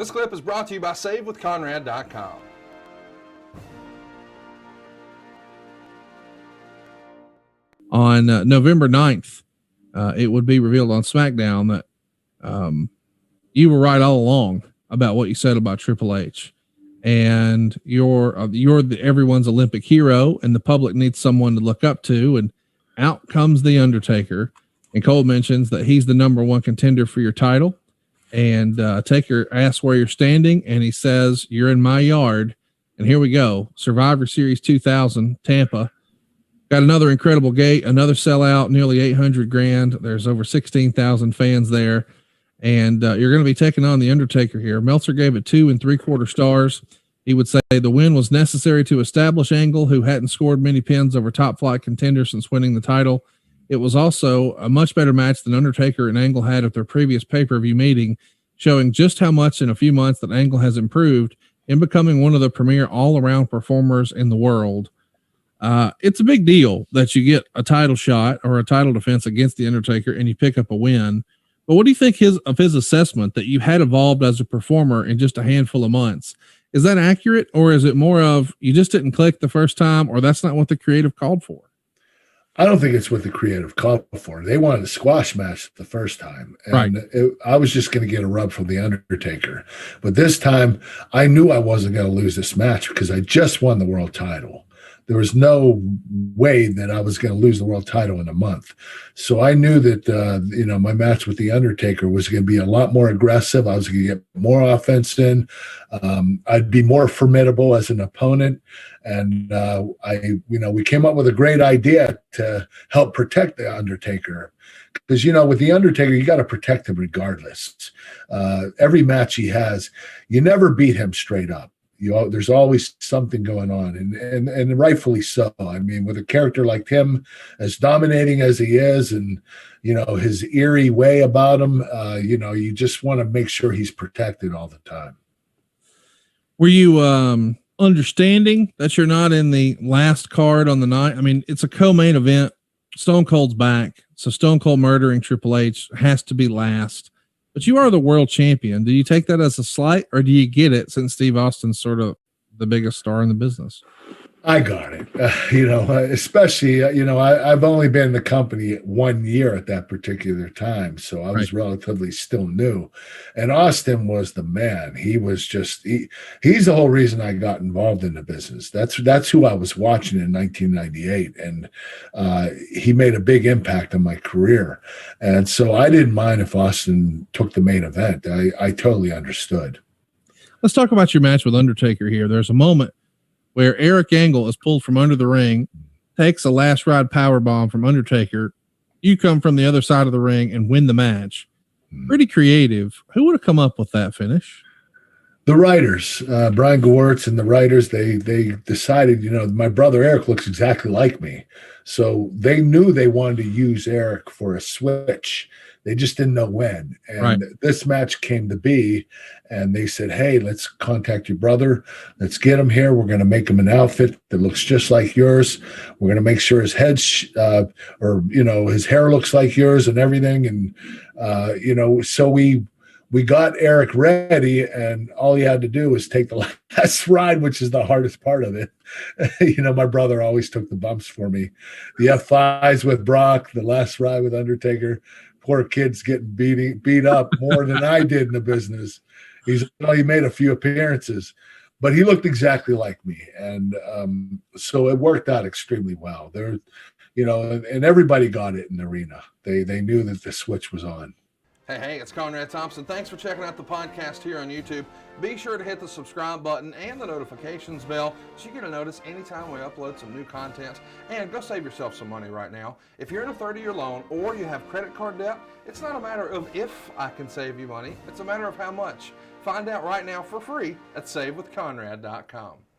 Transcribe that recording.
This clip is brought to you by SaveWithConrad.com. On November 9th, it would be revealed on SmackDown that you were right all along about what you said about Triple H, and you're everyone's Olympic hero, and the public needs someone to look up to. And out comes the Undertaker, and Cole mentions that he's the number one contender for your title. And Taker asks where you're standing, and he says, "You're in my yard." And here we go. Survivor Series 2000, Tampa. Got another incredible gate, another sellout, nearly 800 grand. There's over 16,000 fans there. And you're going to be taking on the Undertaker here. Meltzer gave it 2 3/4 stars. He would say the win was necessary to establish Angle, who hadn't scored many pins over top flight contenders since winning the title. It was also a much better match than Undertaker and Angle had at their previous pay-per-view meeting, showing just how much in a few months that Angle has improved in becoming one of the premier all-around performers in the world. It's a big deal that you get a title shot or a title defense against the Undertaker and you pick up a win. But what do you think of his assessment that you had evolved as a performer in just a handful of months? Is that accurate, or is it more of you just didn't click the first time, or that's not what the creative called for? I don't think it's what the creative called for. They wanted a squash match the first time. And right. I was just going to get a rub from the Undertaker. But this time, I knew I wasn't going to lose this match because I just won the world title. There was no way that I was going to lose the world title in a month. So I knew that, my match with the Undertaker was going to be a lot more aggressive. I was going to get more offense in. I'd be more formidable as an opponent. And we came up with a great idea to help protect the Undertaker. Because, with the Undertaker, you got to protect him regardless. Every match he has, you never beat him straight up. There's always something going on, and rightfully so. I mean, with a character like him, as dominating as he is, and his eerie way about him, you just want to make sure he's protected all the time. Were you understanding that you're not in the last card on the night? I mean, it's a co-main event. Stone Cold's back, so Stone Cold murdering Triple H has to be last. But you are the world champion. Do you take that as a slight, or do you get it since Steve Austin's sort of the biggest star in the business? I got it. Especially, I've only been in the company 1 year at that particular time. So I was relatively still new. And Austin was the man. He was just, he's the whole reason I got involved in the business. That's who I was watching in 1998. And he made a big impact on my career. And so I didn't mind if Austin took the main event. I totally understood. Let's talk about your match with Undertaker here. There's a moment where Eric Angle is pulled from under the ring, takes a last ride power bomb from Undertaker. You come from the other side of the ring and win the match. Pretty creative. Who would have come up with that finish? The writers, Brian Gewirtz and the writers, they decided, my brother Eric looks exactly like me. So they knew they wanted to use Eric for a switch. They just didn't know when. And this match came to be, and they said, hey, let's contact your brother. Let's get him here. We're going to make him an outfit that looks just like yours. We're going to make sure his head his hair looks like yours and everything. And, so we got Eric ready, and all he had to do was take the last ride, which is the hardest part of it. My brother always took the bumps for me. The F5s with Brock, the last ride with Undertaker. Poor kid's getting beat up more than I did in the business. He made a few appearances, but he looked exactly like me. And so it worked out extremely well there, and everybody got it in the arena. They knew that the switch was on. Hey, it's Conrad Thompson. Thanks for checking out the podcast here on YouTube. Be sure to hit the subscribe button and the notifications bell so you get a notice anytime we upload some new content. And go save yourself some money right now. If you're in a 30-year loan or you have credit card debt, it's not a matter of if I can save you money. It's a matter of how much. Find out right now for free at SaveWithConrad.com.